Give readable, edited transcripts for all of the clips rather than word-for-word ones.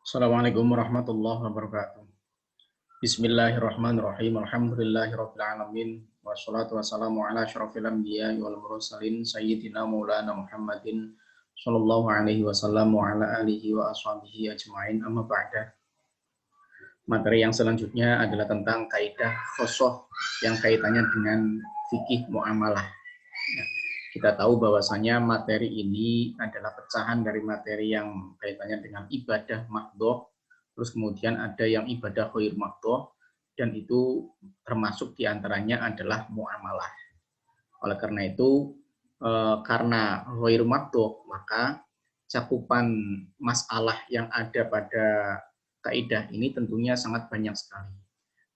Assalamualaikum warahmatullahi wabarakatuh. Bismillahirrahmanirrahim. Alhamdulillahirabbil alamin. Wassalatu wassalamu ala asyrofil anbiya'i wal mursalin sayyidina maulana Muhammadin sallallahu alaihi wasallam wa ala alihi wa ashabihi ajmain. Amma ba'da. Materi yang selanjutnya adalah tentang kaidah khosoh yang kaitannya dengan fikih muamalah. Kita tahu bahwasanya materi ini adalah pecahan dari materi yang kaitannya dengan ibadah mahdhoh, terus kemudian ada yang ibadah ghair mahdhoh, dan itu termasuk diantaranya adalah muamalah. Oleh karena itu, karena ghair mahdhoh, maka cakupan masalah yang ada pada kaidah ini tentunya sangat banyak sekali.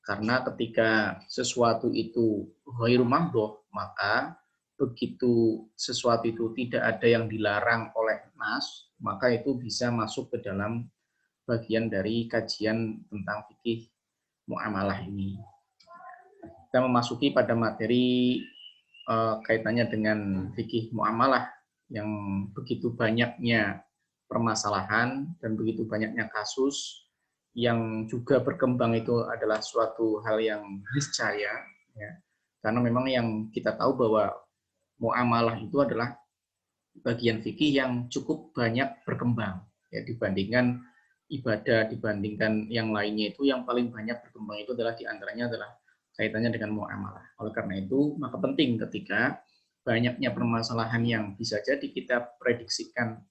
Karena ketika sesuatu itu ghair mahdhoh, maka begitu sesuatu itu tidak ada yang dilarang oleh nas, maka itu bisa masuk ke dalam bagian dari kajian tentang fikih muamalah ini. Kita memasuki pada materi kaitannya dengan fikih muamalah yang begitu banyaknya permasalahan dan begitu banyaknya kasus yang juga berkembang itu adalah suatu hal yang niscaya, ya. Karena memang yang kita tahu bahwa muamalah itu adalah bagian fikih yang cukup banyak berkembang, ya, dibandingkan ibadah, dibandingkan yang lainnya. Itu yang paling banyak berkembang itu adalah diantaranya adalah kaitannya dengan muamalah. Oleh karena itu maka penting ketika banyaknya permasalahan yang bisa jadi kita prediksikan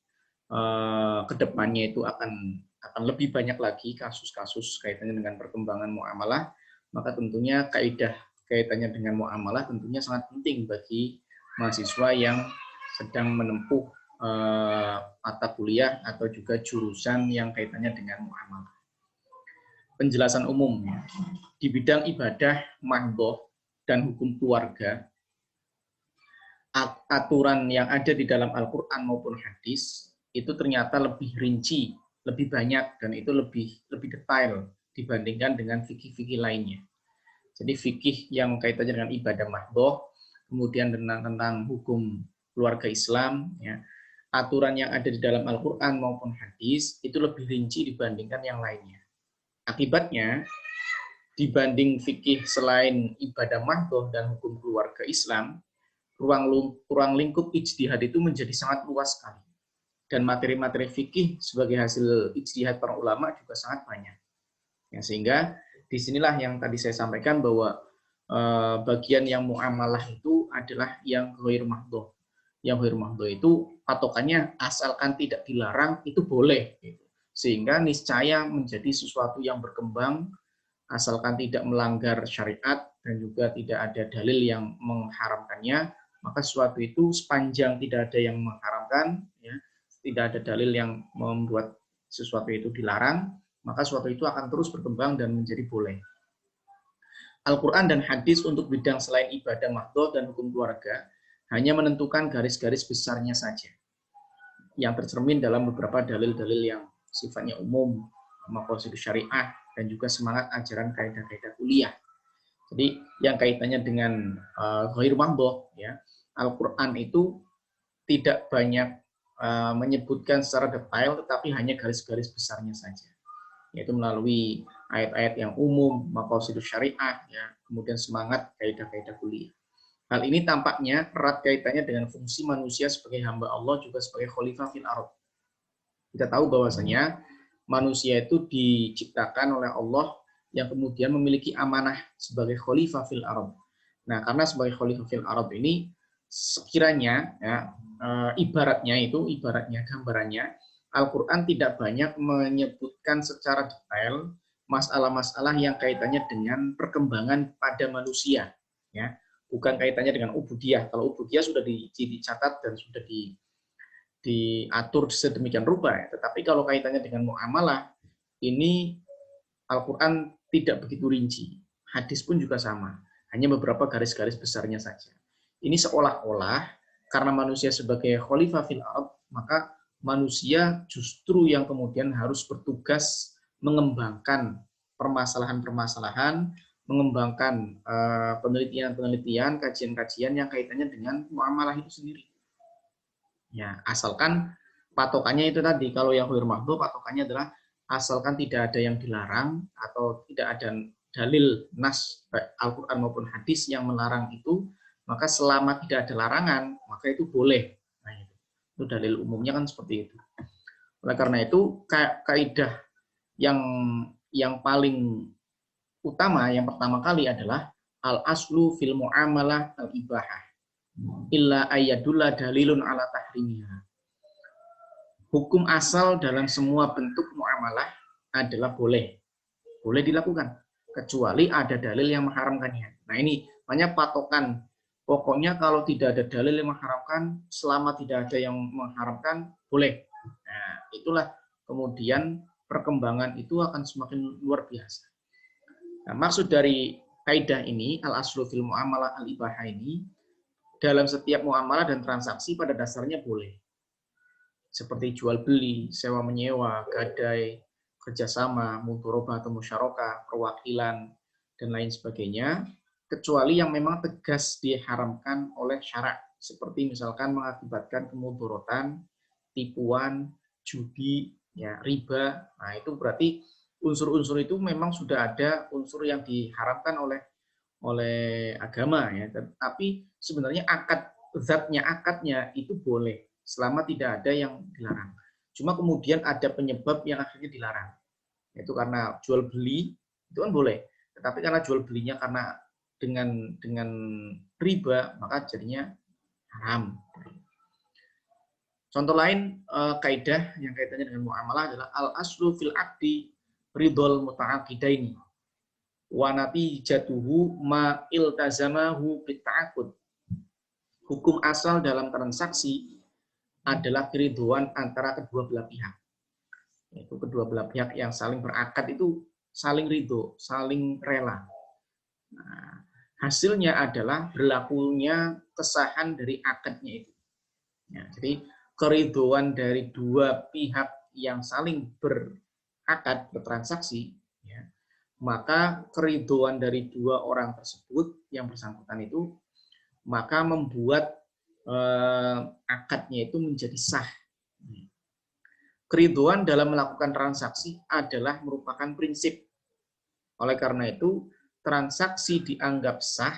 ke depannya itu akan lebih banyak lagi kasus-kasus kaitannya dengan perkembangan muamalah, maka tentunya kaidah kaitannya dengan muamalah tentunya sangat penting bagi mahasiswa yang sedang menempuh mata kuliah atau juga jurusan yang kaitannya dengan muamalah. Penjelasan umum di bidang ibadah mahdhoh dan hukum keluarga, aturan yang ada di dalam Al-Quran maupun hadis itu ternyata lebih rinci, lebih banyak, dan itu lebih detail dibandingkan dengan fikih-fikih lainnya. Jadi fikih yang kaitannya dengan ibadah mahdhoh, kemudian tentang hukum keluarga Islam, ya, aturan yang ada di dalam Al-Quran maupun hadis itu lebih rinci dibandingkan yang lainnya. Akibatnya, dibanding fikih selain ibadah mahdhoh dan hukum keluarga Islam, ruang lingkup ijtihad itu menjadi sangat luas sekali. Dan materi-materi fikih sebagai hasil ijtihad para ulama juga sangat banyak. Ya, sehingga disinilah yang tadi saya sampaikan bahwa bagian yang muamalah itu adalah yang ghair mahdhoh. Yang ghair mahdhoh itu patokannya asalkan tidak dilarang itu boleh. Gitu. Sehingga niscaya menjadi sesuatu yang berkembang asalkan tidak melanggar syariat dan juga tidak ada dalil yang mengharamkannya, maka sesuatu itu sepanjang tidak ada yang mengharamkan, ya, tidak ada dalil yang membuat sesuatu itu dilarang, maka sesuatu itu akan terus berkembang dan menjadi boleh. Al-Quran dan hadis untuk bidang selain ibadah mahdhoh dan hukum keluarga hanya menentukan garis-garis besarnya saja, yang tercermin dalam beberapa dalil-dalil yang sifatnya umum, maqasid syariah, dan juga semangat ajaran kaidah-kaidah kuliah. Jadi yang kaitannya dengan ghair mahdhoh, ya, Al-Quran itu tidak banyak menyebutkan secara detail, tetapi hanya garis-garis besarnya saja, yaitu melalui ayat-ayat yang umum, maqasid syariah, ya, kemudian semangat kaidah-kaidah kuliah. Hal ini tampaknya erat kaitannya dengan fungsi manusia sebagai hamba Allah juga sebagai khalifah fil ardh. Kita tahu bahwasanya manusia itu diciptakan oleh Allah yang kemudian memiliki amanah sebagai khalifah fil ardh. Nah, karena sebagai khalifah fil ardh ini sekiranya, ya, ibaratnya gambarannya Al-Quran tidak banyak menyebutkan secara detail masalah-masalah yang kaitannya dengan perkembangan pada manusia, ya, bukan kaitannya dengan ubudiyah. Kalau ubudiyah sudah dicatat dan sudah diatur sedemikian rupa, ya. Tetapi kalau kaitannya dengan muamalah, ini Al-Quran tidak begitu rinci. Hadis pun juga sama. Hanya beberapa garis-garis besarnya saja. Ini seolah-olah karena manusia sebagai khalifah fil ardh, maka manusia justru yang kemudian harus bertugas mengembangkan permasalahan-permasalahan, mengembangkan penelitian-penelitian, kajian-kajian yang kaitannya dengan muamalah itu sendiri. Ya, asalkan patokannya itu tadi, kalau yang ghair mahdhoh patokannya adalah asalkan tidak ada yang dilarang atau tidak ada dalil nas Al-Quran maupun hadis yang melarang itu, maka selama tidak ada larangan, maka itu boleh. Nah, itu dalil umumnya kan seperti itu. Oleh karena itu, kaidah yang paling utama, yang pertama kali adalah al-aslu fil muamalah al-ibahah illa ayyadulla dalilun ala tahrimiha. Hukum asal dalam semua bentuk muamalah adalah boleh dilakukan, kecuali ada dalil yang mengharamkannya. Nah ini banyak patokan. Pokoknya kalau tidak ada dalil yang mengharamkan, selama tidak ada yang mengharamkan, boleh. Nah itulah kemudian perkembangan itu akan semakin luar biasa. Nah, maksud dari kaidah ini, al-aslu fil muamalah al-ibahah ini, dalam setiap muamalah dan transaksi pada dasarnya boleh. Seperti jual beli, sewa menyewa, gadai, kerjasama, mudharabah atau musyarakah, perwakilan, dan lain sebagainya, kecuali yang memang tegas diharamkan oleh syarak, seperti misalkan mengakibatkan kemudharatan, tipuan, judi, ya, riba. Nah, itu berarti unsur-unsur itu memang sudah ada unsur yang diharamkan oleh agama, ya. Tapi sebenarnya akadnya itu boleh selama tidak ada yang dilarang. Cuma kemudian ada penyebab yang akhirnya dilarang. Yaitu karena jual beli itu kan boleh, tetapi karena jual belinya karena dengan riba, maka jadinya haram. Contoh lain kaidah yang kaitannya dengan muamalah adalah al-aslu fil aqdi ridhol muta'aqidaini wa natijatuhu ma iltazamahu bitta'aqud. Hukum asal dalam transaksi adalah keriduan antara kedua belah pihak. Yaitu kedua belah pihak yang saling berakad itu saling ridho, saling rela. Nah, hasilnya adalah berlakunya kesahan dari akadnya itu. Ya, jadi keriduan dari dua pihak yang saling berakad, bertransaksi, ya, maka keriduan dari dua orang tersebut yang bersangkutan itu maka membuat akadnya itu menjadi sah. Keriduan dalam melakukan transaksi adalah merupakan prinsip. Oleh karena itu, transaksi dianggap sah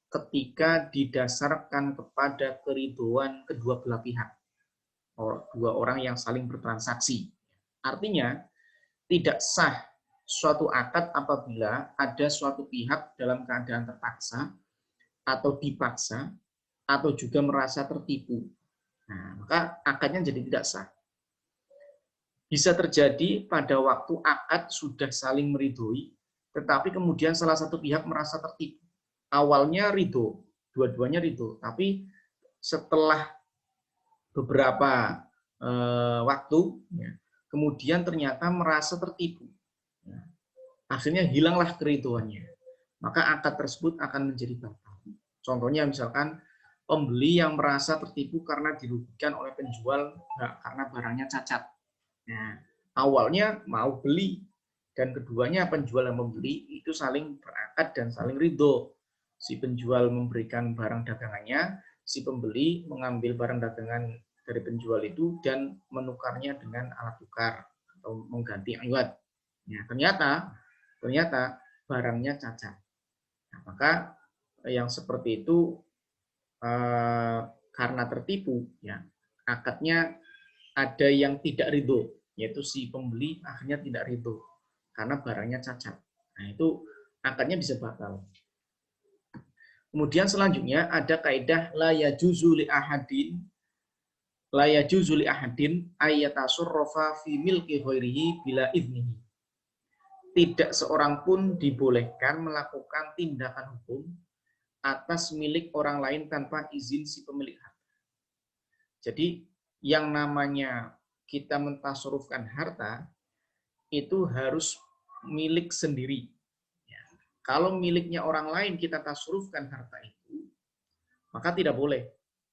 ketika didasarkan kepada keriduan kedua belah pihak, dua orang yang saling bertransaksi. Artinya, tidak sah suatu akad apabila ada suatu pihak dalam keadaan terpaksa atau dipaksa atau juga merasa tertipu. Nah, maka akadnya jadi tidak sah. Bisa terjadi pada waktu akad sudah saling meridhoi, tetapi kemudian salah satu pihak merasa tertipu. Awalnya ridho, dua-duanya ridho, tapi setelah beberapa waktu, ya, kemudian ternyata merasa tertipu. Ya, akhirnya hilanglah keridhoannya. Maka akad tersebut akan menjadi batal. Contohnya misalkan pembeli yang merasa tertipu karena dirugikan oleh penjual karena barangnya cacat. Nah, awalnya mau beli dan keduanya penjual dan pembeli itu saling berakad dan saling ridho. Si penjual memberikan barang dagangannya, si pembeli mengambil barang dagangan dari penjual itu dan menukarnya dengan alat tukar atau mengganti iwat. Nah, ternyata barangnya cacat. Nah, maka yang seperti itu karena tertipu, ya, akadnya ada yang tidak ridho, yaitu si pembeli akhirnya tidak ridho karena barangnya cacat. Nah itu akadnya bisa batal. Kemudian selanjutnya ada kaidah la yajuzu li ahadin ayatasurrafa fi milki ghairihi bila idnihi. Tidak seorang pun dibolehkan melakukan tindakan hukum atas milik orang lain tanpa izin si pemilik harta. Jadi yang namanya kita mentasarufkan harta itu harus milik sendiri. Ya. Kalau miliknya orang lain kita tasarufkan harta itu, maka tidak boleh.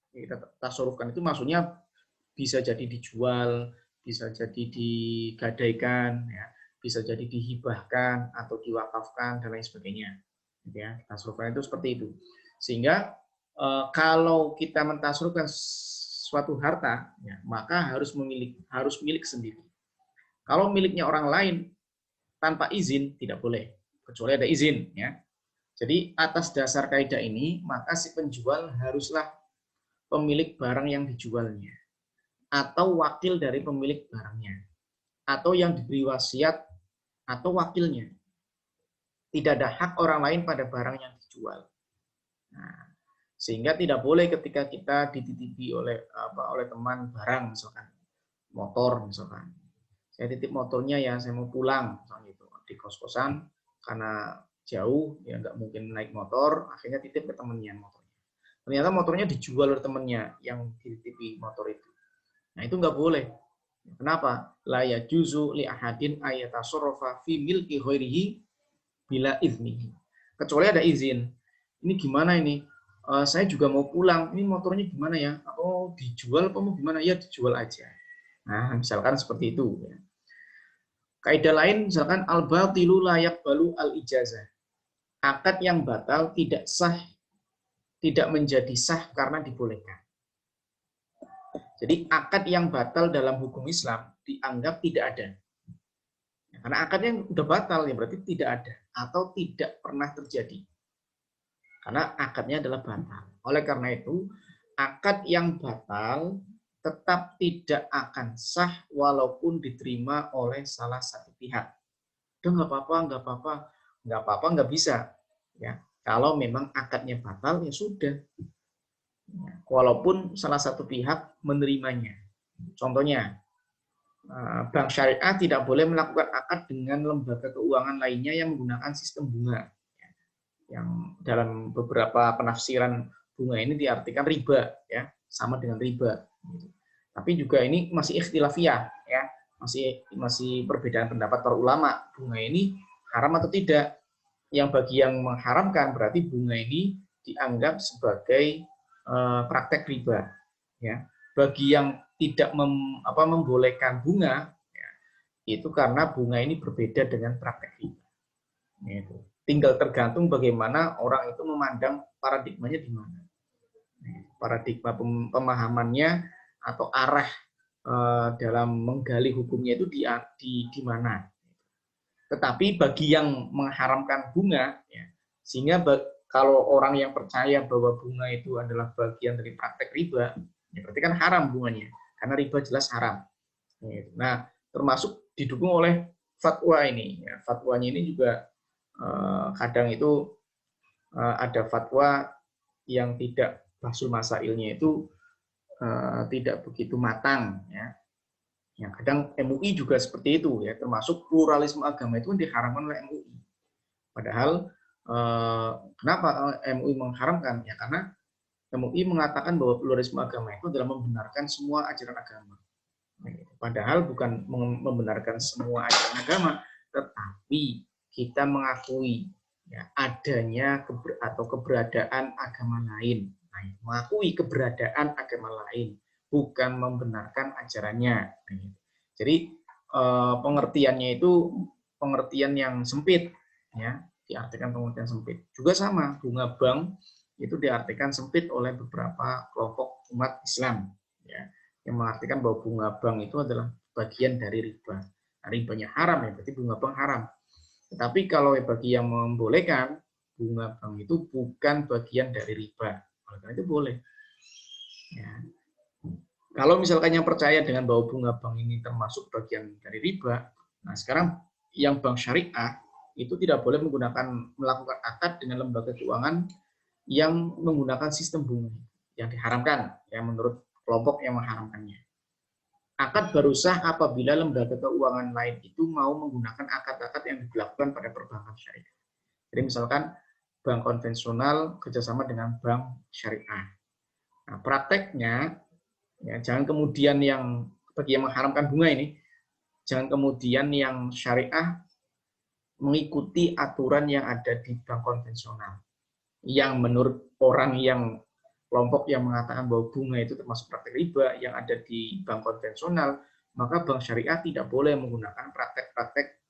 Kita tasarufkan itu maksudnya bisa jadi dijual, bisa jadi digadaikan, ya, bisa jadi dihibahkan atau diwakafkan dan lain sebagainya. Ya, tasarufkan itu seperti itu. Sehingga kalau kita mentasarufkan suatu harta, ya, maka harus milik sendiri. Kalau miliknya orang lain tanpa izin tidak boleh, kecuali ada izin, ya. Jadi atas dasar kaidah ini, maka si penjual haruslah pemilik barang yang dijualnya, atau wakil dari pemilik barangnya, atau yang diberi wasiat, atau wakilnya. Tidak ada hak orang lain pada barang yang dijual. Nah, sehingga tidak boleh ketika kita dititipi oleh teman barang, misalkan motor, misalkan saya titip motornya ya, saya mau pulang misalnya itu di kos-kosan karena jauh ya nggak mungkin naik motor, akhirnya titip ke temennya motornya. Ternyata motornya dijual oleh temennya yang dititipi motor itu. Nah itu nggak boleh. Kenapa? La yajuzu li ahadin ayatasarrafa fi milki ghairihi bila iznihi. Kecuali ada izin. Ini gimana ini? Saya juga mau pulang. Ini motornya gimana ya? Atau dijual apa mau gimana? Ya dijual aja. Nah, misalkan seperti itu. Ya. Kaidah lain misalkan al-batilu layak balu al-ijazah. Akad yang batal tidak sah, tidak menjadi sah karena dibolehkan. Jadi akad yang batal dalam hukum Islam dianggap tidak ada. Karena akadnya sudah batal ya berarti tidak ada atau tidak pernah terjadi. Karena akadnya adalah batal. Oleh karena itu, akad yang batal tetap tidak akan sah walaupun diterima oleh salah satu pihak. Udah nggak apa-apa, nggak bisa. Ya, kalau memang akadnya batal ya sudah. Ya, walaupun salah satu pihak menerimanya. Contohnya, bank syariah tidak boleh melakukan akad dengan lembaga keuangan lainnya yang menggunakan sistem bunga. Yang dalam beberapa penafsiran bunga ini diartikan riba, ya, sama dengan riba. Tapi juga ini masih ikhtilafiyah, ya, masih perbedaan pendapat para ulama. Bunga ini haram atau tidak? Yang bagi yang mengharamkan berarti bunga ini dianggap sebagai praktek riba, ya. Bagi yang tidak membolehkan bunga, ya, itu karena bunga ini berbeda dengan praktek riba. Itu. Tinggal tergantung bagaimana orang itu memandang paradigmanya di mana. Paradigma pemahamannya atau arah dalam menggali hukumnya itu di mana. Tetapi bagi yang mengharamkan bunga, ya, sehingga kalau orang yang percaya bahwa bunga itu adalah bagian dari praktek riba, ya berarti kan haram bunganya, karena riba jelas haram. Nah, termasuk didukung oleh fatwa ini. Ya, fatwanya ini juga kadang itu ada fatwa yang tidak bahsul masailnya itu tidak begitu matang, ya. Ya, kadang MUI juga seperti itu, ya, termasuk pluralisme agama itu diharamkan oleh MUI. Padahal kenapa MUI mengharamkan? Ya karena MUI mengatakan bahwa pluralisme agama itu adalah membenarkan semua ajaran agama. Padahal bukan membenarkan semua ajaran agama, tetapi kita mengakui ya, adanya atau keberadaan agama lain. Nah, mengakui keberadaan agama lain, bukan membenarkan ajarannya. Jadi pengertiannya itu pengertian yang sempit, ya, diartikan pengertian sempit. Juga sama, bunga bank itu diartikan sempit oleh beberapa kelompok umat Islam, ya, yang mengartikan bahwa bunga bank itu adalah bagian dari riba. Nah, ribanya haram ya, berarti bunga bank haram. Tetapi kalau bagi yang membolehkan, bunga bank itu bukan bagian dari riba. Oleh karena itu boleh. Ya. Kalau misalkan yang percaya dengan bahwa bunga bank ini termasuk bagian dari riba, nah sekarang yang bank syariah itu tidak boleh melakukan akad dengan lembaga keuangan yang menggunakan sistem bunga yang diharamkan, yang menurut kelompok yang mengharamkannya. Akad baru sah apabila lembaga keuangan lain itu mau menggunakan akad-akad yang dilakukan pada perbankan syariah. Jadi misalkan bank konvensional kerjasama dengan bank syariah. Nah, prakteknya ya, jangan kemudian yang bagi yang mengharamkan bunga ini, jangan kemudian yang syariah mengikuti aturan yang ada di bank konvensional. Yang menurut orang yang kelompok yang mengatakan bahwa bunga itu termasuk praktek riba yang ada di bank konvensional, maka bank syariah tidak boleh menggunakan praktek-praktek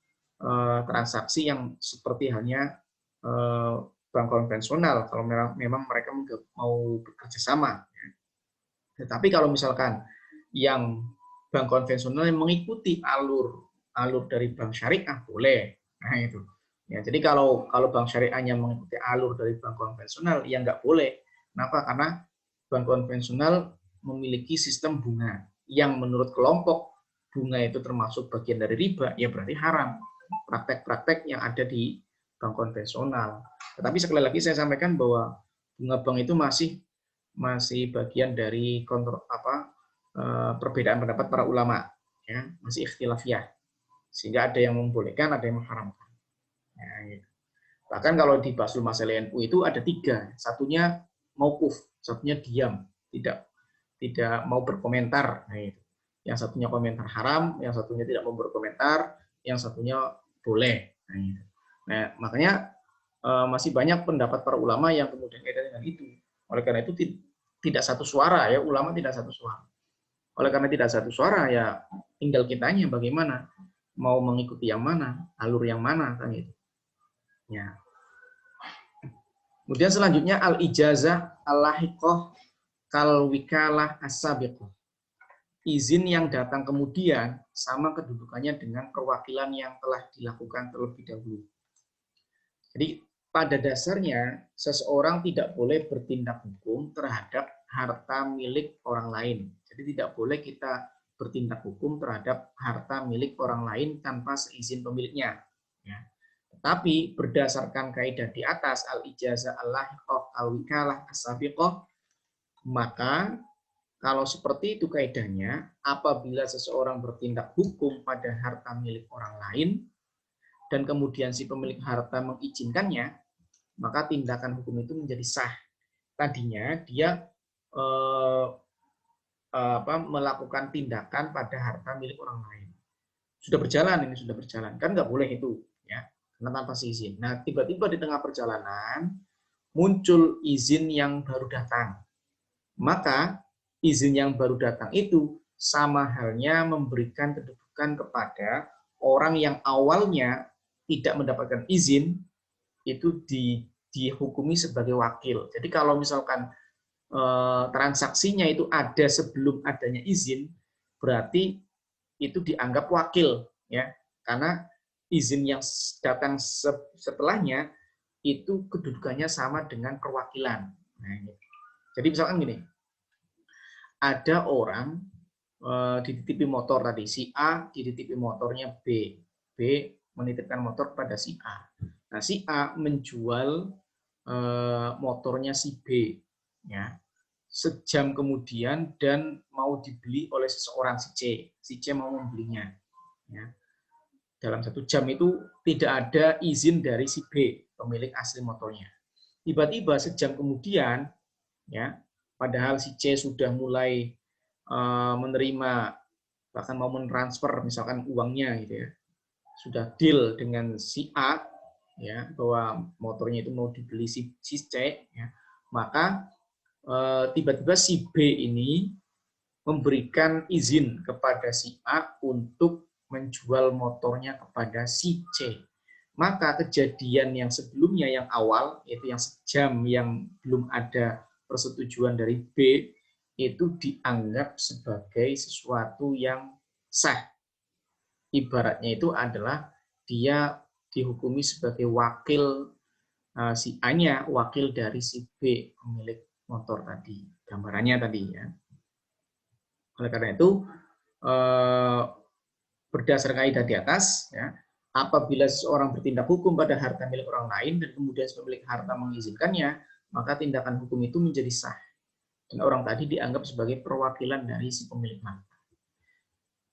transaksi yang seperti halnya bank konvensional kalau memang mereka mau bekerja sama. Tetapi kalau misalkan yang bank konvensional yang mengikuti alur alur dari bank syariah boleh. Nah itu. Ya, jadi kalau bank syariahnya mengikuti alur dari bank konvensional, ya nggak boleh. Kenapa? Karena bank konvensional memiliki sistem bunga yang menurut kelompok bunga itu termasuk bagian dari riba, ya berarti haram. Praktek-praktek yang ada di bank konvensional. Tetapi sekali lagi saya sampaikan bahwa bunga bank itu masih bagian dari perbedaan pendapat para ulama, ya masih ikhtilafiyah, sehingga ada yang membolehkan, ada yang mengharamkan. Ya, gitu. Bahkan kalau di Basul Masalah NU itu ada 3, satunya mauquf, satunya diam, tidak mau berkomentar. Nah, itu. Yang satunya komentar haram, yang satunya tidak mau berkomentar, yang satunya boleh. Nah, itu. Nah makanya masih banyak pendapat para ulama yang kemudian kaitan dengan itu. Oleh karena itu tidak satu suara, ya ulama tidak satu suara. Oleh karena tidak satu suara, ya tinggal kitanya bagaimana mau mengikuti yang mana, alur yang mana kan itu. Ya. Kemudian selanjutnya al-ijazah al-lahiqah kal wikalah as-sabiqah. Izin yang datang kemudian sama kedudukannya dengan perwakilan yang telah dilakukan terlebih dahulu. Jadi pada dasarnya seseorang tidak boleh bertindak hukum terhadap harta milik orang lain. Jadi tidak boleh kita bertindak hukum terhadap harta milik orang lain tanpa seizin pemiliknya. Ya. Tetapi berdasarkan kaidah di atas al-ijazah al-lahiqah al-wikalah as-sabiqah, maka kalau seperti itu kaidahnya, apabila seseorang bertindak hukum pada harta milik orang lain dan kemudian si pemilik harta mengizinkannya, maka tindakan hukum itu menjadi sah. Tadinya dia melakukan tindakan pada harta milik orang lain. Sudah berjalan, kan nggak boleh itu, ya, karena tanpa izin. Nah, tiba-tiba di tengah perjalanan muncul izin yang baru datang. Maka izin yang baru datang itu sama halnya memberikan kedudukan kepada orang yang awalnya tidak mendapatkan izin, itu dihukumi sebagai wakil. Jadi kalau misalkan transaksinya itu ada sebelum adanya izin, berarti itu dianggap wakil, ya, karena izin yang datang setelahnya itu kedudukannya sama dengan perwakilan. Nah, jadi misalkan gini, ada orang dititipi motor tadi, si A dititipi motornya B, B menitipkan motor pada si A. Nah, si A menjual motornya si B, ya, sejam kemudian dan mau dibeli oleh seseorang si C mau membelinya, ya. Dalam 1 jam itu tidak ada izin dari si B, pemilik asli motornya. Tiba-tiba sejam kemudian, ya, padahal si C sudah mulai menerima, bahkan mau mentransfer misalkan uangnya gitu ya, sudah deal dengan si A, ya, bahwa motornya itu mau dibeli si C, ya, maka tiba-tiba si B ini memberikan izin kepada si A untuk menjual motornya kepada si C. Maka kejadian yang sebelumnya, yang awal, yaitu yang sejam yang belum ada persetujuan dari B, itu dianggap sebagai sesuatu yang sah. Ibaratnya itu adalah dia dihukumi sebagai wakil si A-nya, wakil dari si B, pemilik motor tadi. Gambarannya tadi, ya. Oleh karena itu, berdasarkan kaidah di atas, ya, apabila seseorang bertindak hukum pada harta milik orang lain dan kemudian pemilik harta mengizinkannya, maka tindakan hukum itu menjadi sah. Dan orang tadi dianggap sebagai perwakilan dari si pemilik harta.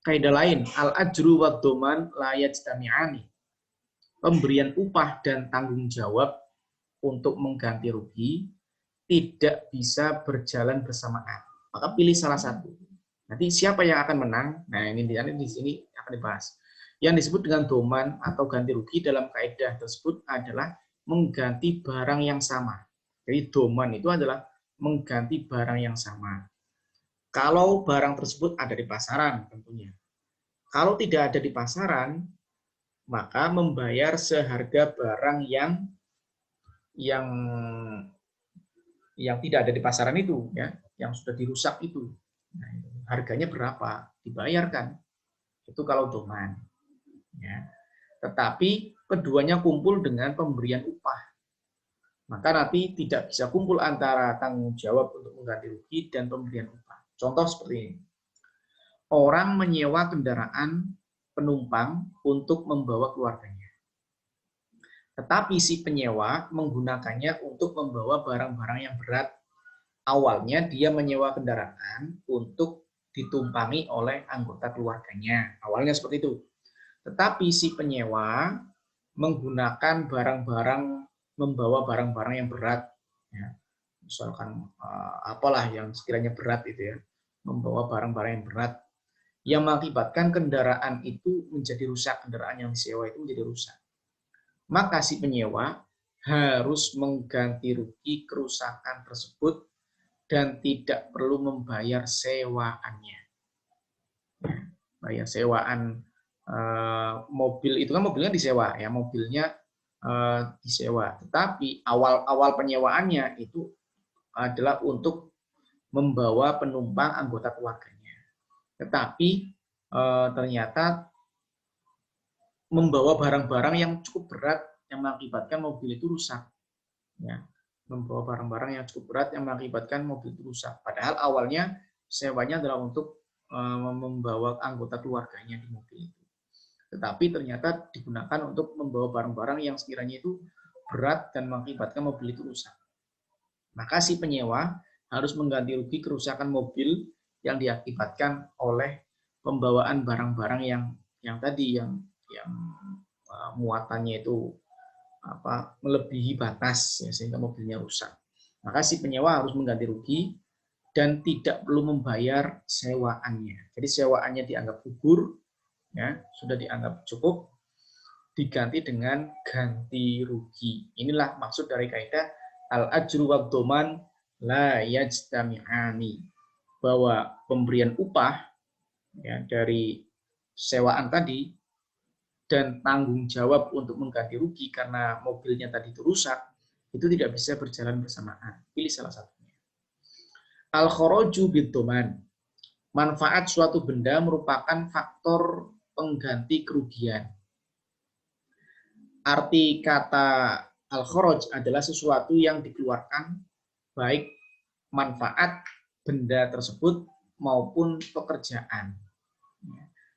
Kaidah lain, al-ajru wa doman la yajtami'ani. Pemberian upah dan tanggung jawab untuk mengganti rugi tidak bisa berjalan bersamaan. Maka pilih salah satu. Nanti siapa yang akan menang? Nah, ini di sini akan dibahas. Yang disebut dengan doman atau ganti rugi dalam kaidah tersebut adalah mengganti barang yang sama. Jadi doman itu adalah mengganti barang yang sama. Kalau barang tersebut ada di pasaran tentunya. Kalau tidak ada di pasaran, maka membayar seharga barang yang tidak ada di pasaran itu, ya, yang sudah dirusak itu. Nah, harganya berapa? Dibayarkan. Itu kalau doman. ya. Tetapi keduanya kumpul dengan pemberian upah, maka nanti tidak bisa kumpul antara tanggung jawab untuk mengganti rugi dan pemberian upah. Contoh seperti ini. Orang menyewa kendaraan penumpang untuk membawa keluarganya. Tetapi si penyewa menggunakannya untuk membawa barang-barang yang berat. Awalnya dia menyewa kendaraan untuk ditumpangi oleh anggota keluarganya. Awalnya seperti itu. Tetapi si penyewa menggunakan barang-barang, membawa barang-barang yang berat. Ya. Misalkan apalah yang sekiranya berat itu ya. Membawa barang-barang yang berat. Yang mengakibatkan kendaraan itu menjadi rusak. Kendaraan yang disewa itu menjadi rusak. Maka si penyewa harus mengganti rugi kerusakan tersebut dan tidak perlu membayar sewaannya. Bayar sewaan mobil itu kan mobilnya disewa ya, mobilnya disewa. Tetapi awal penyewaannya itu adalah untuk membawa penumpang anggota keluarganya. Tetapi ternyata membawa barang-barang yang cukup berat yang mengakibatkan mobil itu rusak. Ya, membawa barang-barang yang cukup berat yang mengakibatkan mobil itu rusak. Padahal awalnya sewanya adalah untuk membawa anggota keluarganya di mobil itu. Tetapi ternyata digunakan untuk membawa barang-barang yang sekiranya itu berat dan mengakibatkan mobil itu rusak. Maka si penyewa harus mengganti rugi kerusakan mobil yang diakibatkan oleh pembawaan barang-barang yang tadi yang muatannya itu melebihi batas ya, sehingga mobilnya rusak. Maka si penyewa harus mengganti rugi dan tidak perlu membayar sewaannya. Jadi sewaannya dianggap gugur, ya sudah dianggap cukup, diganti dengan ganti rugi. Inilah maksud dari kaidah al-ajru wad doman la yajtami'ani, bahwa pemberian upah ya, dari sewaan tadi dan tanggung jawab untuk mengganti rugi karena mobilnya tadi itu rusak, itu tidak bisa berjalan bersamaan. Pilih salah satunya. Al-kharaju bid-doman. Manfaat suatu benda merupakan faktor pengganti kerugian. Arti kata al-kharaj adalah sesuatu yang dikeluarkan, baik manfaat benda tersebut maupun pekerjaan.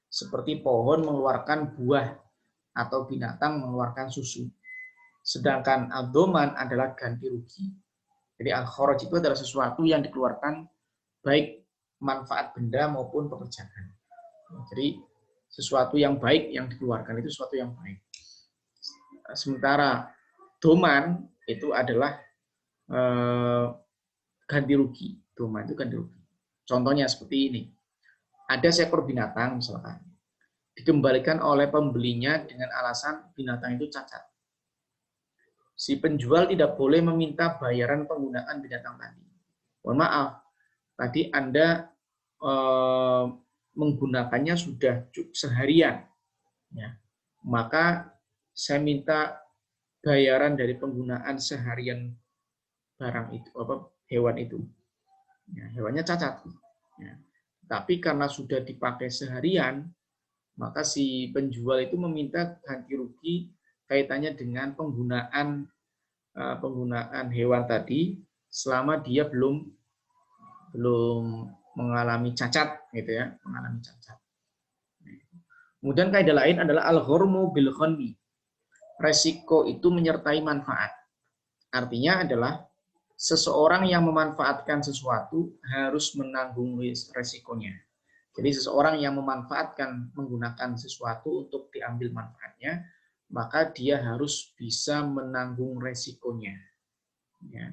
Seperti pohon mengeluarkan buah atau binatang mengeluarkan susu. Sedangkan ad-doman adalah ganti rugi. Jadi al-kharaj itu adalah sesuatu yang dikeluarkan baik manfaat benda maupun pekerjaan. Jadi sesuatu yang baik yang dikeluarkan itu sesuatu yang baik. Sementara doman itu adalah ganti rugi. Doman itu ganti rugi. Contohnya seperti ini. Ada seekor binatang misalkan, dikembalikan oleh pembelinya dengan alasan binatang itu cacat. Si penjual tidak boleh meminta bayaran penggunaan binatang tadi. Mohon maaf, tadi Anda menggunakannya sudah seharian, ya. Maka saya minta bayaran dari penggunaan seharian barang itu, hewan itu. Ya, hewannya cacat. Ya. Tapi karena sudah dipakai seharian, maka si penjual itu meminta ganti rugi kaitannya dengan penggunaan hewan tadi selama dia belum mengalami cacat, gitu ya, mengalami cacat. Kemudian kaidah lain adalah al-ghurmu bil ghanmi. Resiko itu menyertai manfaat. Artinya adalah seseorang yang memanfaatkan sesuatu harus menanggung resikonya. Jadi seseorang yang memanfaatkan menggunakan sesuatu untuk diambil manfaatnya, maka dia harus bisa menanggung resikonya. Ya.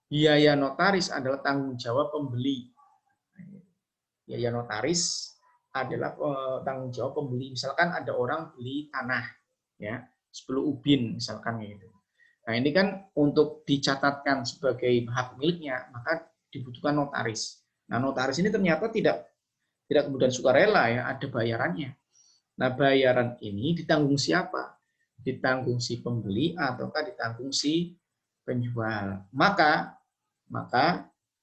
Biaya notaris adalah tanggung jawab pembeli. Biaya notaris adalah tanggung jawab pembeli. Misalkan ada orang beli tanah, ya 10 ubin misalkan gitu. Nah ini kan untuk dicatatkan sebagai hak miliknya, maka dibutuhkan notaris. Nah notaris ini ternyata tidak kemudian sukarela, ya, ada bayarannya. Nah bayaran ini ditanggung siapa? Ditanggung si pembeli ataukah ditanggung si penjual? Maka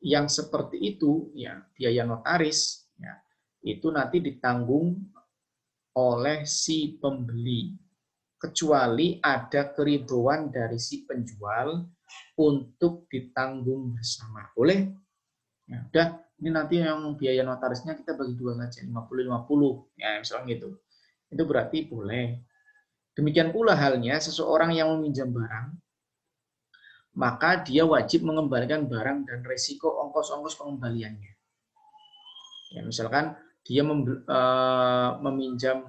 yang seperti itu, ya biaya notaris, ya, itu nanti ditanggung oleh si pembeli, kecuali ada keridhoan dari si penjual untuk ditanggung bersama. Boleh? Ya, udah, ini nanti yang biaya notarisnya kita bagi dua saja, 50-50. Ya, misalnya gitu. Itu berarti boleh. Demikian pula halnya seseorang yang meminjam barang, maka dia wajib mengembalikan barang dan resiko ongkos-ongkos pengembaliannya. Ya, misalkan dia meminjam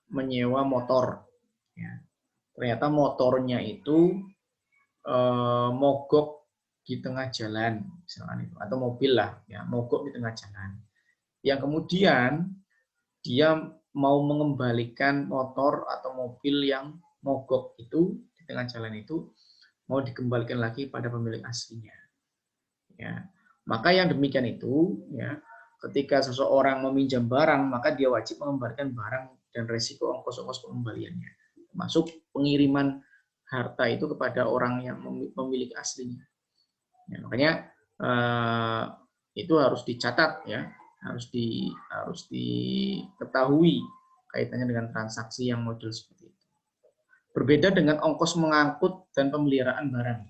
menyewa motor, ya. Ternyata motornya itu mogok di tengah jalan, misalkan itu, atau mobil lah, ya, mogok di tengah jalan. Yang kemudian dia mau mengembalikan motor atau mobil yang mogok itu di tengah jalan itu, mau dikembalikan lagi pada pemilik aslinya. Ya, maka yang demikian itu, ya, ketika seseorang meminjam barang, maka dia wajib mengembalikan barang dan resiko ongkos-ongkos pengembaliannya, termasuk pengiriman harta itu kepada orang yang memiliki aslinya. Ya, makanya itu harus dicatat, ya, harus diketahui kaitannya dengan transaksi yang model seperti itu. Berbeda dengan ongkos mengangkut dan pemeliharaan barang,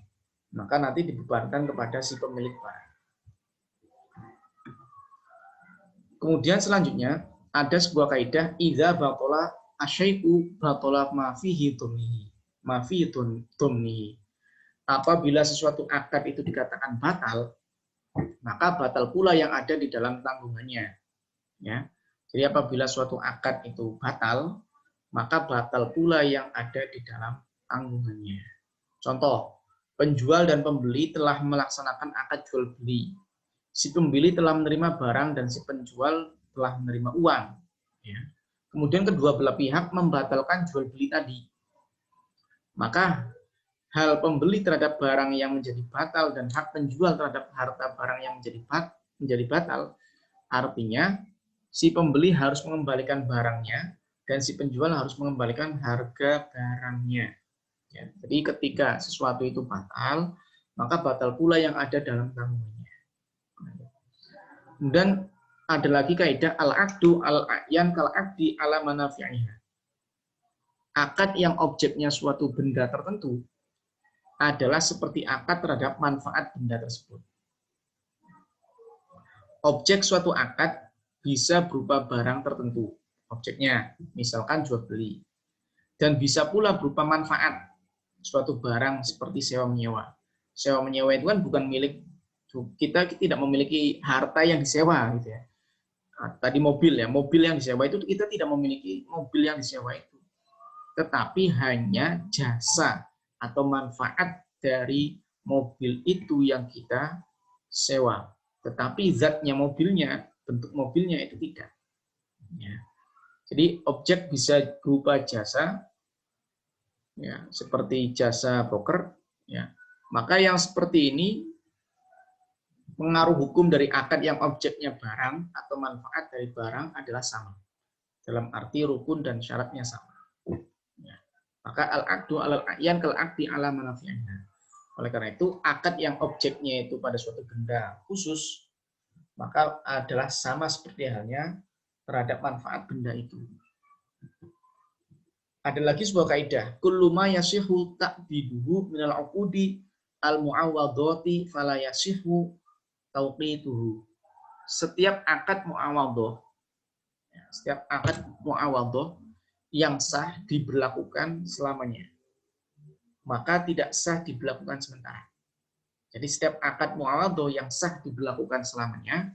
maka nanti dibebankan kepada si pemilik barang. Kemudian selanjutnya ada sebuah kaidah idza batala asyai'u batala ma fihi dhumnihi. Apabila sesuatu akad itu dikatakan batal, maka batal pula yang ada di dalam tanggungannya. Ya. Jadi apabila suatu akad itu batal, maka batal pula yang ada di dalam tanggungannya. Contoh, penjual dan pembeli telah melaksanakan akad jual beli. Si pembeli telah menerima barang dan si penjual telah menerima uang. Ya. Kemudian kedua belah pihak membatalkan jual beli tadi. Maka hal pembeli terhadap barang yang menjadi batal dan hak penjual terhadap harta barang yang menjadi batal, artinya si pembeli harus mengembalikan barangnya dan si penjual harus mengembalikan harga barangnya. Ya, jadi ketika sesuatu itu batal, maka batal pula yang ada dalam tanggungannya. Dan ada lagi kaidah al-aqdu al-a'yan kal-aqdi ala manafi'iha. Akad yang objeknya suatu benda tertentu adalah seperti akad terhadap manfaat benda tersebut. Objek suatu akad bisa berupa barang tertentu, objeknya, misalkan jual beli. Dan bisa pula berupa manfaat, suatu barang seperti sewa menyewa. Sewa menyewa itu kan bukan milik kita, tidak memiliki harta yang disewa gitu ya. Tadi mobil ya, mobil yang disewa itu kita tidak memiliki mobil yang disewa itu. Tetapi hanya jasa atau manfaat dari mobil itu yang kita sewa. Tetapi zatnya mobilnya, bentuk mobilnya itu tidak. Ya. Jadi objek bisa berupa jasa, ya, seperti jasa broker. Ya. Maka yang seperti ini pengaruh hukum dari akad yang objeknya barang atau manfaat dari barang adalah sama. Dalam arti rukun dan syaratnya sama. Ya. Maka al-aqdu al-a'yan kal-aqdi ala manafi'ihha. Oleh karena itu, akad yang objeknya itu pada suatu benda khusus, maka adalah sama seperti halnya terhadap manfaat benda itu. Ada lagi sebuah kaidah, kullu ma yasihu ta'biduhu minal 'uqudi al-mu'awwadhati fala yasihu tauqituhu. Setiap akad mu'awadhah, setiap akad mu'awadhah yang sah diberlakukan selamanya, maka tidak sah diberlakukan sementara. Jadi setiap akad mu'awadhah yang sah diberlakukan selamanya,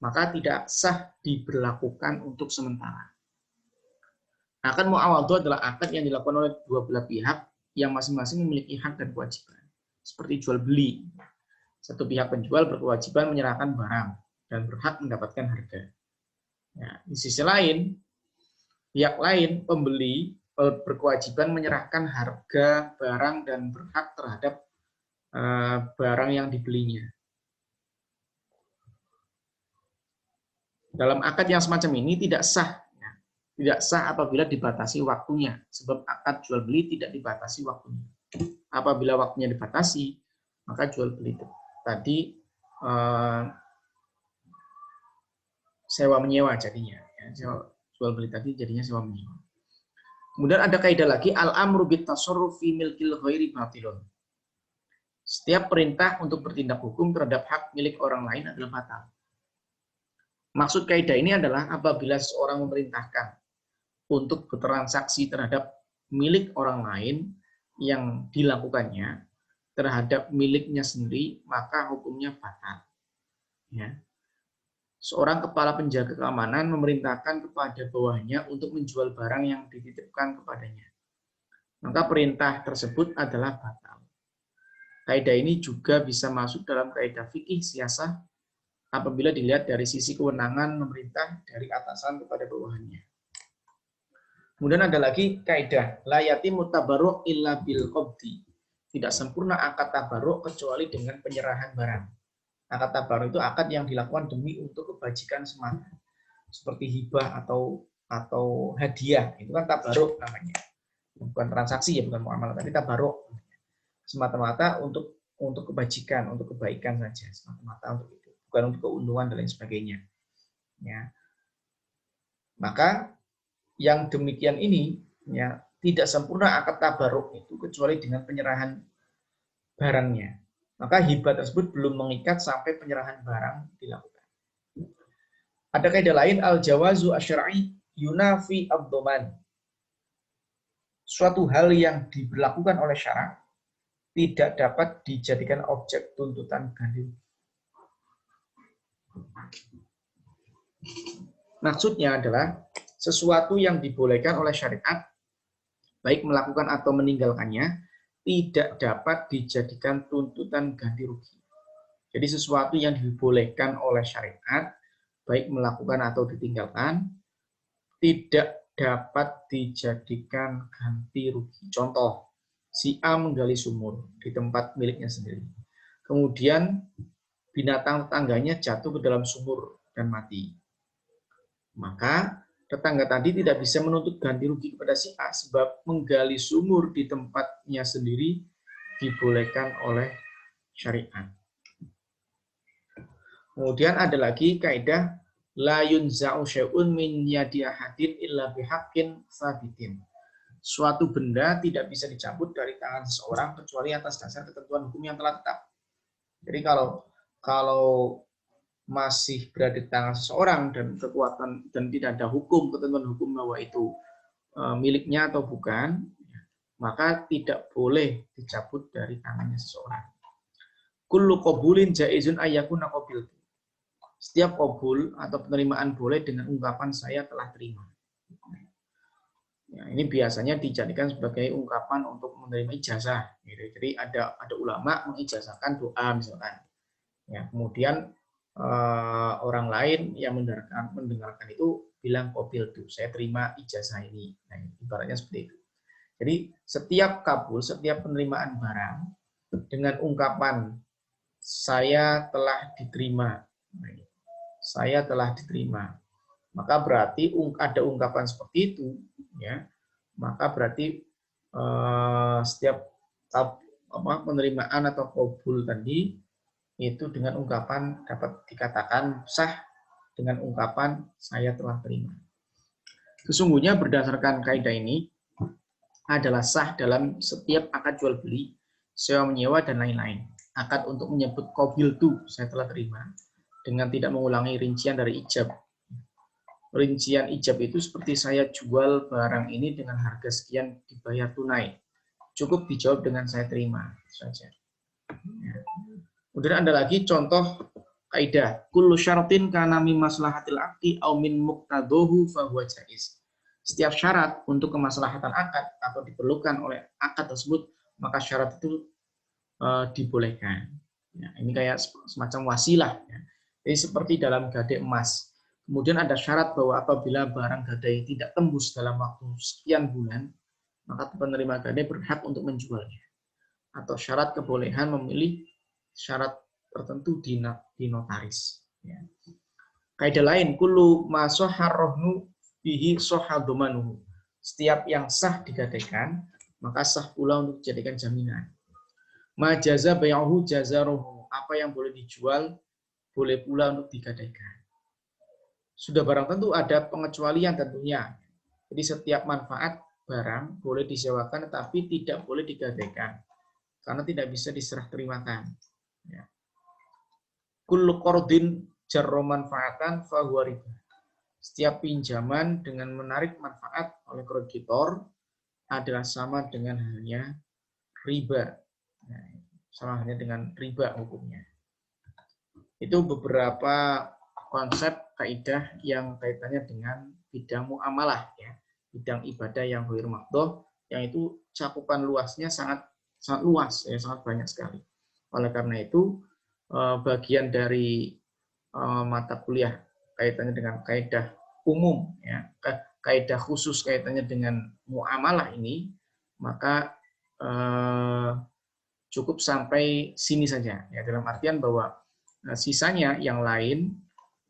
maka tidak sah diberlakukan untuk sementara. Akad mu'awadhah adalah akad yang dilakukan oleh dua belah pihak yang masing-masing memiliki hak dan kewajiban. Seperti jual beli. Satu pihak penjual berkewajiban menyerahkan barang dan berhak mendapatkan harga. Ya, di sisi lain, pihak lain, pembeli, berkewajiban menyerahkan harga barang dan berhak terhadap barang yang dibelinya. Dalam akad yang semacam ini tidak sah. Tidak sah apabila dibatasi waktunya. Sebab akad jual beli tidak dibatasi waktunya. Apabila waktunya dibatasi, maka jual beli tadi sewa menyewa jadinya. Ya, jual beli tadi jadinya sewa menyewa. Kemudian ada kaidah lagi al-amru bit tasarruf fi milkil ghairi batilun. Setiap perintah untuk bertindak hukum terhadap hak milik orang lain adalah batal. Maksud kaidah ini adalah apabila seorang memerintahkan untuk bertransaksi terhadap milik orang lain yang dilakukannya terhadap miliknya sendiri, maka hukumnya batal. Ya. Seorang kepala penjaga keamanan memerintahkan kepada bawahnya untuk menjual barang yang dititipkan kepadanya. Maka perintah tersebut adalah batal. Kaidah ini juga bisa masuk dalam kaidah fikih siasah apabila dilihat dari sisi kewenangan memerintah dari atasan kepada bawahannya. Kemudian ada lagi kaidah la yatimu tabarruk illa bil qabdi. Tidak sempurna akad tabarruk kecuali dengan penyerahan barang. Akad tabarruk itu akad yang dilakukan demi untuk kebajikan semata. Seperti hibah atau hadiah, itu kan tabarruk namanya. Bukan transaksi ya, bukan muamalah, tapi tabarruk. Semata-mata untuk kebajikan, untuk kebaikan saja, semata-mata untuk itu, bukan untuk keuntungan dan lain sebagainya. Ya. Maka yang demikian ini ya tidak sempurna akad tabarruk itu kecuali dengan penyerahan barangnya. Maka hibah tersebut belum mengikat sampai penyerahan barang dilakukan. Ada kaidah lain al-jawazu asy'ari yunafi ad-dhaman. Suatu hal yang diberlakukan oleh syarak tidak dapat dijadikan objek tuntutan ganti. Maksudnya adalah sesuatu yang dibolehkan oleh syariat, baik melakukan atau meninggalkannya, tidak dapat dijadikan tuntutan ganti rugi. Jadi sesuatu yang dibolehkan oleh syariat, baik melakukan atau ditinggalkan, tidak dapat dijadikan ganti rugi. Contoh, si A menggali sumur di tempat miliknya sendiri. Kemudian binatang tetangganya jatuh ke dalam sumur dan mati. Maka tetangga tadi tidak bisa menuntut ganti rugi kepada si A sebab menggali sumur di tempatnya sendiri dibolehkan oleh syariat. Kemudian ada lagi kaidah la yunza'u syai'un min yadi ahadin illa bihaqqin tsabitin. Suatu benda tidak bisa dicabut dari tangan seseorang kecuali atas dasar ketentuan hukum yang telah tetap. Jadi kalau masih berada di tangan seseorang dan kekuatan dan tidak ada hukum, ketentuan hukum bahwa itu miliknya atau bukan, maka tidak boleh dicabut dari tangannya seseorang. Kullu qabulin jaizun ayyakuna qabiltu. Setiap qabul atau penerimaan boleh dengan ungkapan saya telah terima. Ya, ini biasanya dijadikan sebagai ungkapan untuk menerima ijazah. Jadi ada ulama mengijazahkan doa misalkan. Ya, kemudian orang lain yang mendengarkan itu bilang qabiltu, saya terima ijazah ini. Nah, ibaratnya seperti itu. Jadi setiap kabul, setiap penerimaan barang dengan ungkapan saya telah diterima. Saya telah diterima. Maka berarti ada ungkapan seperti itu, ya. Maka berarti setiap penerimaan atau qabul tadi itu dengan ungkapan dapat dikatakan sah dengan ungkapan saya telah terima. Sesungguhnya berdasarkan kaidah ini adalah sah dalam setiap akad jual beli, sewa menyewa dan lain-lain. Akad untuk menyebut qabiltu, saya telah terima, dengan tidak mengulangi rincian dari ijab. Rincian ijab itu seperti saya jual barang ini dengan harga sekian dibayar tunai. Cukup dijawab dengan saya terima saja. Ya. Kemudian ada lagi contoh kaidah kullu syaratin kana min maslahatil aqdi aw min muqtadahu fa huwa jaiz. Setiap syarat untuk kemaslahatan akad atau diperlukan oleh akad tersebut, maka syarat itu dibolehkan. Ya, ini kayak semacam wasilah. Ya. Jadi seperti dalam gadai emas. Kemudian ada syarat bahwa apabila barang gadai tidak tembus dalam waktu sekian bulan, maka penerima gadai berhak untuk menjualnya. Atau syarat kebolehan memilih syarat tertentu di notaris. Ya. Kaidah lain, kullu ma sahhar rohnu bihi sahha dhamanuhu. Setiap yang sah digadaikan, maka sah pula untuk dijadikan jaminan. Ma jaza bai'uhu jazaruhu. Apa yang boleh dijual, boleh pula untuk digadaikan. sudah barang tentu ada pengecualian tentunya. Jadi setiap manfaat barang boleh disewakan tetapi tidak boleh digadaikan karena tidak bisa diserah terimakan. Ya. Kullu qardin jarra manfaatan fahuwa riba. Setiap pinjaman dengan menarik manfaat oleh kreditor adalah sama dengan halnya riba. Nah, sama halnya dengan riba hukumnya. Itu beberapa konsep kaidah yang kaitannya dengan bidang muamalah ya, bidang ibadah yang ghair maqdoh, yang itu cakupan luasnya sangat luas ya, sangat banyak sekali. Oleh karena itu bagian dari mata kuliah kaitannya dengan kaidah umum ya, kaidah khusus kaitannya dengan muamalah ini, maka cukup sampai sini saja ya, dalam artian bahwa sisanya yang lain,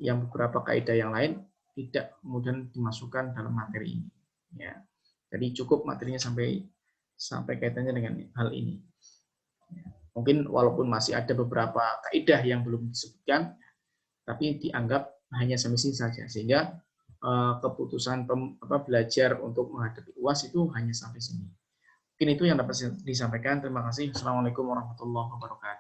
yang beberapa kaidah yang lain tidak kemudian dimasukkan dalam materi ini. Ya. Jadi cukup materinya sampai kaitannya dengan hal ini. Ya. Mungkin walaupun masih ada beberapa kaidah yang belum disebutkan, tapi dianggap hanya sampai sini saja, sehingga keputusan belajar untuk menghadapi UAS itu hanya sampai sini. Mungkin itu yang dapat disampaikan. Terima kasih. Assalamualaikum warahmatullahi wabarakatuh.